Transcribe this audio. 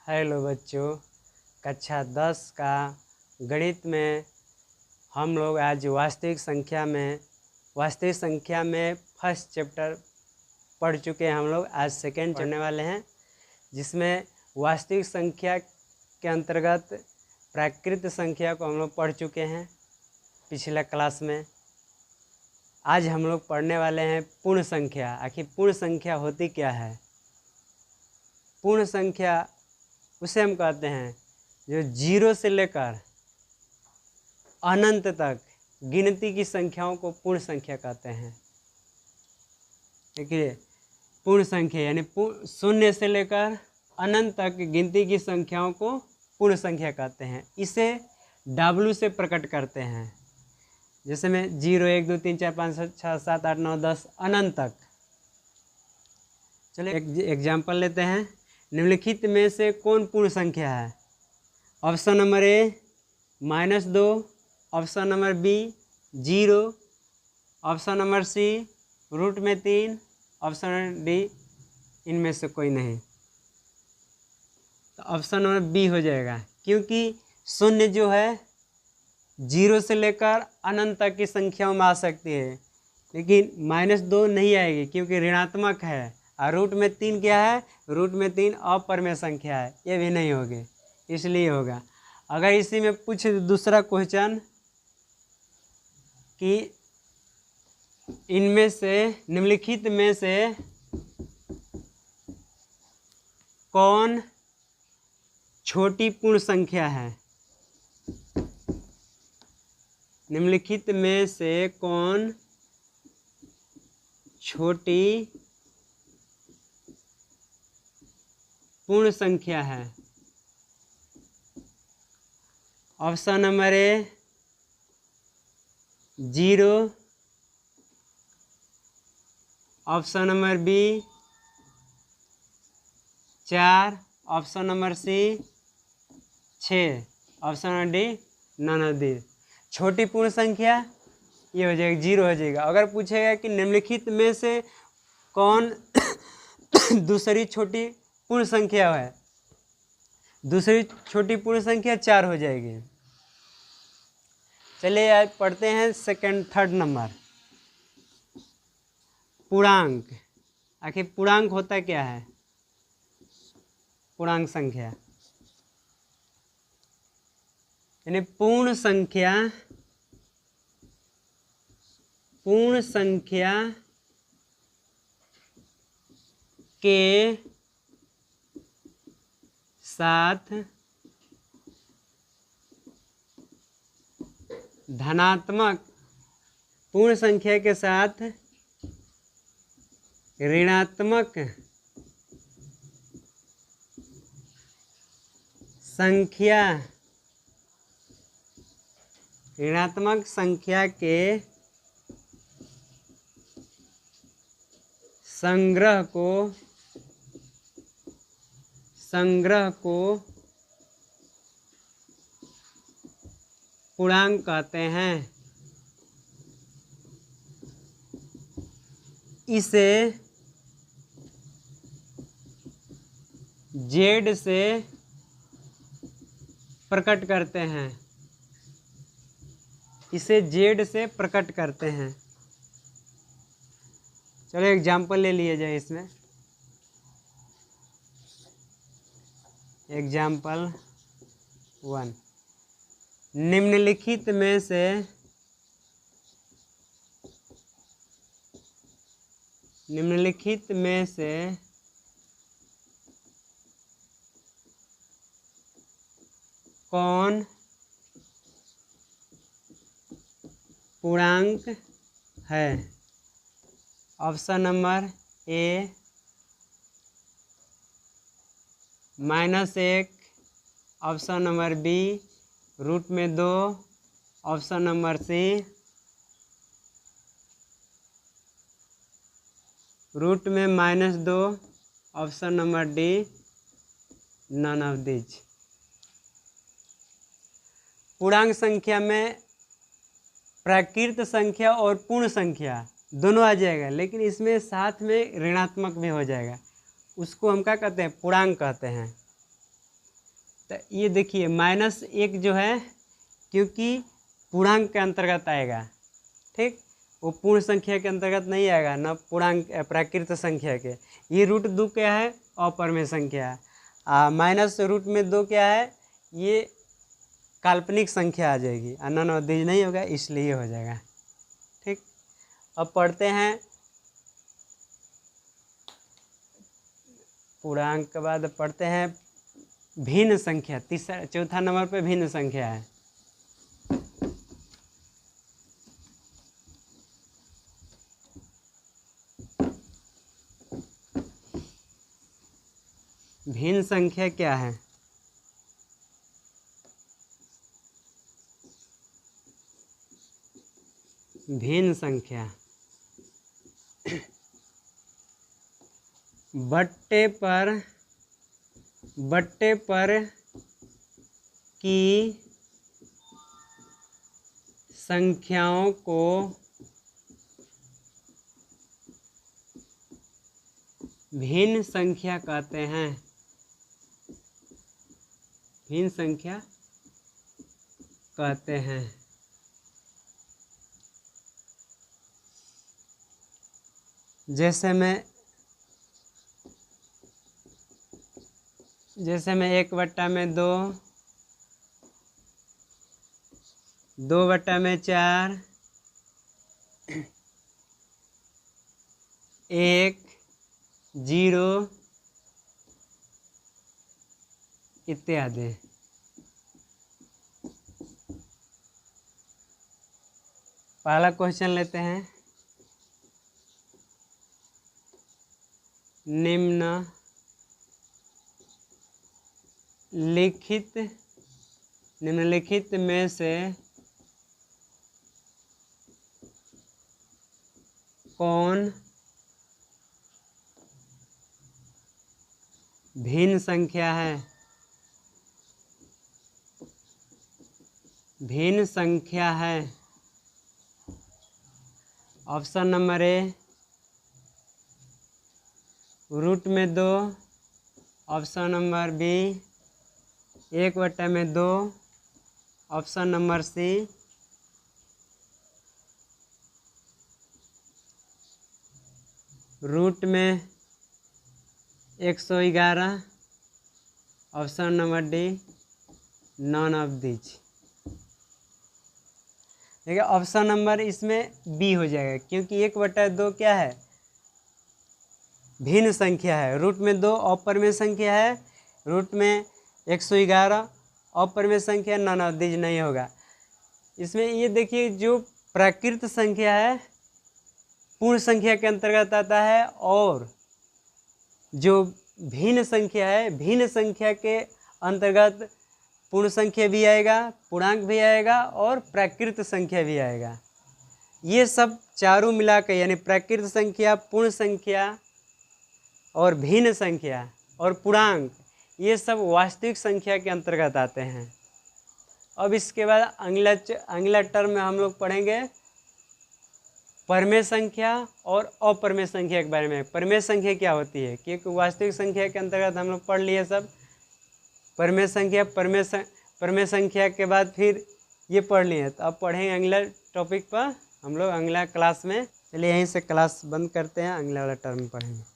Hello बच्चों, कक्षा 10 का गणित में हम लोग आज वास्तविक संख्या में फर्स्ट चैप्टर पढ़ चुके हैं। हम लोग आज सेकेंड पढ़ने वाले हैं, जिसमें वास्तविक संख्या के अंतर्गत प्राकृत संख्या को हम लोग पढ़ चुके हैं पिछला क्लास में। आज हम लोग पढ़ने वाले हैं पूर्ण संख्या। आखिर पूर्ण संख्या होती क्या है? पूर्ण संख्या उसे हम कहते हैं जो 0 से लेकर अनंत तक गिनती की संख्याओं को पूर्ण संख्या कहते हैं। देखिए, पूर्ण संख्या यानी 0 से लेकर अनंत तक गिनती की संख्याओं को पूर्ण संख्या कहते हैं। इसे W से प्रकट करते हैं। जैसे में 0, 1, 2, 3, 4, 5, 6, 7, 8, 9, 10 अनंत तक। चलिए एक एग्जाम्पल लेते हैं। निम्नलिखित में से कौन पूर्ण संख्या है? Option number A -2, option number B 0, option number C √3, option number D इनमें से कोई नहीं। तो ऑप्शन नंबर बी हो जाएगा, क्योंकि 0 जो है 0 से लेकर अनंत तक की संख्याओं में आ सकती है, लेकिन -2 नहीं आएगी क्योंकि ऋणात्मक है। और √3 क्या है? √3 अपरिमेय संख्या है, ये भी नहीं होगी, इसलिए होगा। अगर इसी में पूछ दूसरा क्वेश्चन कि इनमें से निम्नलिखित में से कौन छोटी पूर्ण संख्या है? निम्नलिखित में से कौन छोटी पूर्ण संख्या है? Option number A 0, option number B 4, option number C 6, option number D none of this. छोटी पूर्ण संख्या ये हो जाएगा, 0 हो जाएगा। अगर पूछेगा कि निम्नलिखित में से कौन दूसरी छोटी पूर्ण संख्या है, दूसरी छोटी पूर्ण संख्या 4 हो जाएगी। चलिए आज पढ़ते हैं थर्ड नंबर, पूर्णांक। आखिर पूर्णांक होता क्या है? पूर्णांक संख्या यानी पूर्ण संख्या के साथ धनात्मक, पूर्ण संख्या के साथ ऋणात्मक संख्या, ऋणात्मक संख्या के संग्रह को पूर्णांक कहते हैं। इसे Z से प्रकट करते हैं, इसे Z से प्रकट करते हैं। चलो एग्जाम्पल ले लिया जाए इसमें। एग्जाम्पल 1, निम्नलिखित में से कौन पूर्णांक है? Option number A -1, option number B √2, option number C √2, option number D none of this. पूर्णांक संख्या में प्राकृत संख्या और पूर्ण संख्या दोनों आ जाएगा, लेकिन इसमें साथ में ऋणात्मक भी हो जाएगा। उसको हम क्या कहते हैं? पूर्णांक कहते हैं। तो ये देखिए -1 जो है क्योंकि पूर्णांक के अंतर्गत आएगा, ठीक, वो पूर्ण संख्या के अंतर्गत नहीं आएगा, न पूर्णांक प्राकृत संख्या के। ये √2 क्या है, अपरिमेय संख्या है। -√2 क्या है, ये काल्पनिक संख्या आ जाएगी, अननवद्विज नहीं होगा, इसलिए हो जाएगा, ठीक। अब पढ़ते हैं पूर्णांक के बाद पढ़ते हैं भिन्न संख्या। चौथा नंबर पे भिन्न संख्या है। भिन्न संख्या क्या है? भिन्न संख्या बट्टे पर की संख्याओं को भिन्न संख्या कहते हैं। भिन्न संख्या कहते हैं। जैसे मैं 1/2, 2/4, 1, 0 इत्यादि। पहला क्वेश्चन लेते हैं। निम्नलिखित में से कौन भिन्न संख्या है? भिन्न संख्या है। Option number A √2, option number B 1/2, option number C √111, option number D none of this. देखिए ऑप्शन नंबर इसमें बी हो जाएगा, क्योंकि 1/2 क्या है, भिन्न संख्या है। √2 अपरिमेय संख्या है, √111 अपरिमेय संख्या, नॉन ऑफ दिस नहीं होगा। इसमें ये देखिए जो प्राकृत संख्या है पूर्ण संख्या के अंतर्गत आता है, और जो भिन्न संख्या है भिन्न संख्या के अंतर्गत पूर्ण संख्या भी आएगा, पूर्णांक भी आएगा और प्राकृत संख्या भी आएगा। ये सब चारों मिला के यानी प्राकृत संख्या, पूर्ण संख्या और भिन्न संख्या और पूर्णांक, ये सब वास्तविक संख्या के अंतर्गत आते हैं। अब इसके बाद अगला टर्म में हम लोग पढ़ेंगे परिमेय संख्या और अपरिमेय संख्या के बारे में। परिमेय संख्या क्या होती है, क्योंकि वास्तविक संख्या के अंतर्गत हम लोग पढ़ लिए सब। परिमेय संख्या के बाद फिर ये पढ़ लिए, तो अब पढ़ेंगे अगला टॉपिक पर हम लोग अगला क्लास में। चलिए यहीं से क्लास बंद करते हैं, अगला वाला टर्म पढ़ेंगे।